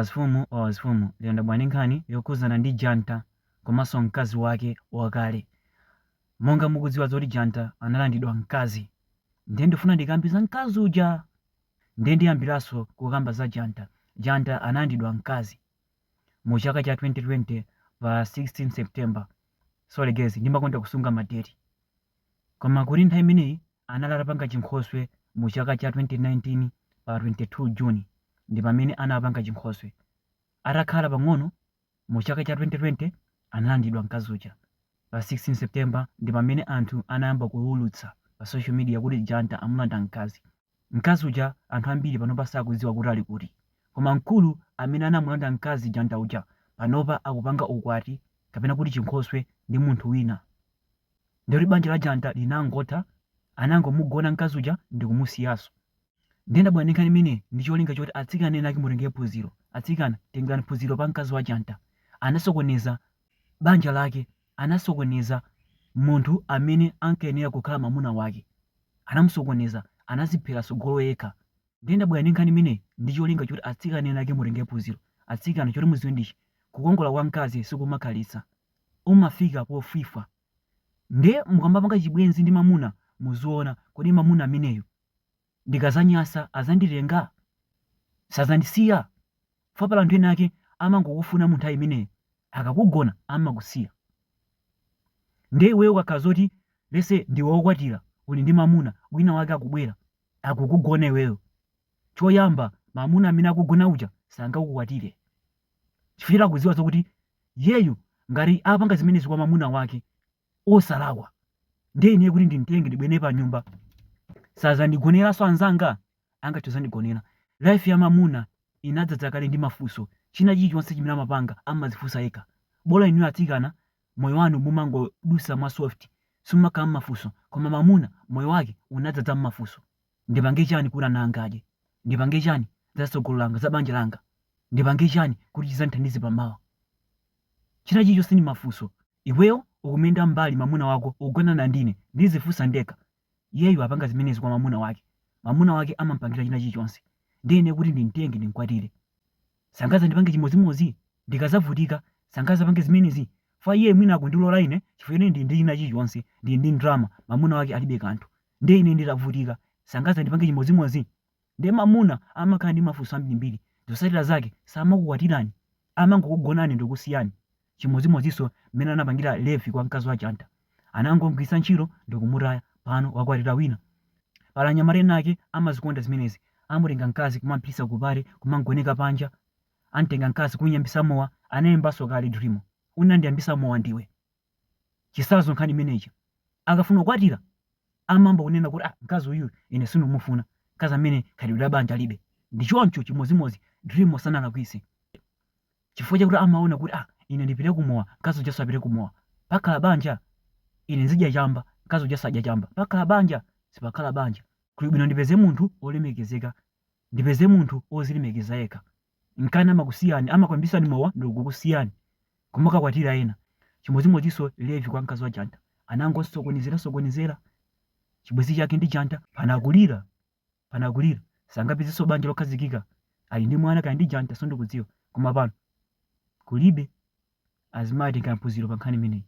Wazifumu lero ndabwera nkhani yokhuzana ndi Janta komanso mkazi wake wakale. Monga mukudziwa zoti Janta analandidwa mkazi, ndiye ndifuna ndikambe za mkazi uja. Ndiye ndiyambiranso kukamba za Janta. Janta analandidwa mkazi mu chaka cha 2020 pa 16 September. Sorry guys, ndimakonda kusunga madeti. Koma kuti nthawi imeneyi analapanga chinkhoswe mu chaka cha 2019 pa 22 June. Ndi pamene anapanga chinkhoswe. Atakhala pang'ono mu chaka cha 2020 analandidwa mkazi uja. Pa 16 September ndi pamene anthu anayamba kuwulutsa pa social media kuti Janta amulanda mkazi. Mkazi uja anthu ambiri panopa sakudziwa kuti ali kuti. Koma mkulu amene anamulanda mkazi Janta uja panopa akupanga ukwati kapena kuti chinkhoswe ndi munthu wina. Ndikuti banja la Janta linangotha, anangomugona mkazi uja ndi kumusiyaso. Ndiye ndabwera nkhani imene ndi cholinga choti atsikana ena ake mutengere phunziro. Atsikana tengani phunziro pa mkazi wa Janta. Anasokoneza banja lake, anasokoneza munthu amene ankayenera kukhala mwamuna wake. Anamusokoneza, anaziphera sogolo yekha. Ndiye ndabwera nkhani imene ndi cholinga choti atsikana ena ake mutengere phunziro. Atsikana choti muziwe ndichi, kukongola kwa mkazi sikumakhalitsa. Umafika pofwifwa. Ndiye mukambapanga chibwenzi ndi mwamuna muziona kodi mwamuna ameneyo ndikazanyasa azanditenga, sazandisiya. Fapala anthu ena ake amangokufuna munthu ayi imeneyo, akakugona amakusiya. Ndiye iweyo ukakhala zoti lese ndiwe wokwatira uli ndi mwamuna wina wake akubwera akukugona iweyo, choyamba mwamuna amene akugona uja sangakukwatire. Chifukwa akudziwa zokuti yeyu ngati apanga zimenezi kwa mwamuna wake osalawa, ndiye ine kuti ndimtenge ndibwene pa nyumba sazandigoneranso anzanga angathe zandigonera. Life ya mwamuna inadzadza kale ndi mafunso. China chilichonse chimene amapanga amazifunsa yekha. Bola inu atsikana moyo wanu mumangodusa mwa soft, simumakhala m'mafunso. Koma mwamuna moyo wake unadzadza m'mafunso. Ndipange chani kuti ana anga adye? Ndipange chani za tsogolo langa, za banja langa? Ndipange chani kuti chizandithandize pamawa? China chilichonse ndi mafunso. Iweyo ukumenda mbali mwamuna wako ukugonana ndine ndizifunsa ndekha. Yeyu apanga zimenezi kwa mwamuna wake. Mwamuna wake amampangira china chilichonse. Ndiye ine kuti ndimtenge ndimkwatire. Sangaza ndipange chimodzimodzi, ndikazavutika sangaza pange zimenezi. Fa iye mwina akundilola ine chifukwa ine ndi china chilichonse, ndi drama, mwamuna wake alibe kanthu. Ndiye ine nditavutika sangaza ndipange chimodzimodzi. Ndiye mwamuna amakhala ndi mafunso ambirimbiri. Zotsatira zake samakukwatirani, amangokugonani ndikusiyani. Chimodzimodzinso mmene anapangira Levi kwa mkazi wa Janta. Anangomugwiritsa ntchito ndikumutaya, pano wakwatira wina. Pala anyamata ena ake amazikonda zimenezi. Amutenga mkazi kumampititsa kupale, kumangoneka panja. Antenga mkazi kunyambisa mowa, anayimbanso kale Dream. Unandiyambisa mowa ndiwe. Chisazo nkhani imeneyi. Akafuna kukwatira amamba kunena kuti mkazi uyu ine sinumufuna. Mkazi amene khalidwe la banja libe. Ndi choncho chimodzimodzi Dream sanalakwitse. Chifukwa chakuti amaona kuti ine ndipite kumowa, mkazi uja sapite kumowa. Pakhala banja ine nzidya chamba, mkazi uja sadya chamba. Pakhala banja sipakhala banja. Kuli bwino ndipeze munthu olemekezeka, ndipeze munthu ozilemekeza yekha. Nkana amakusiyani, amakwambisani mowa ndikukusiyani. Koma kakwatira ena. Chimodzimodzinso Levi kwa mkazi wa Janta. Anangosokonezera. Chibwenzi chake ndi Janta panakulira. Sangapezenso banja lokhazikika. Ali ndi mwana kaya ndi Janta sondikudziwa. Koma pano kulibe. Azimati nkamphunziro pa nkhani imeneyi.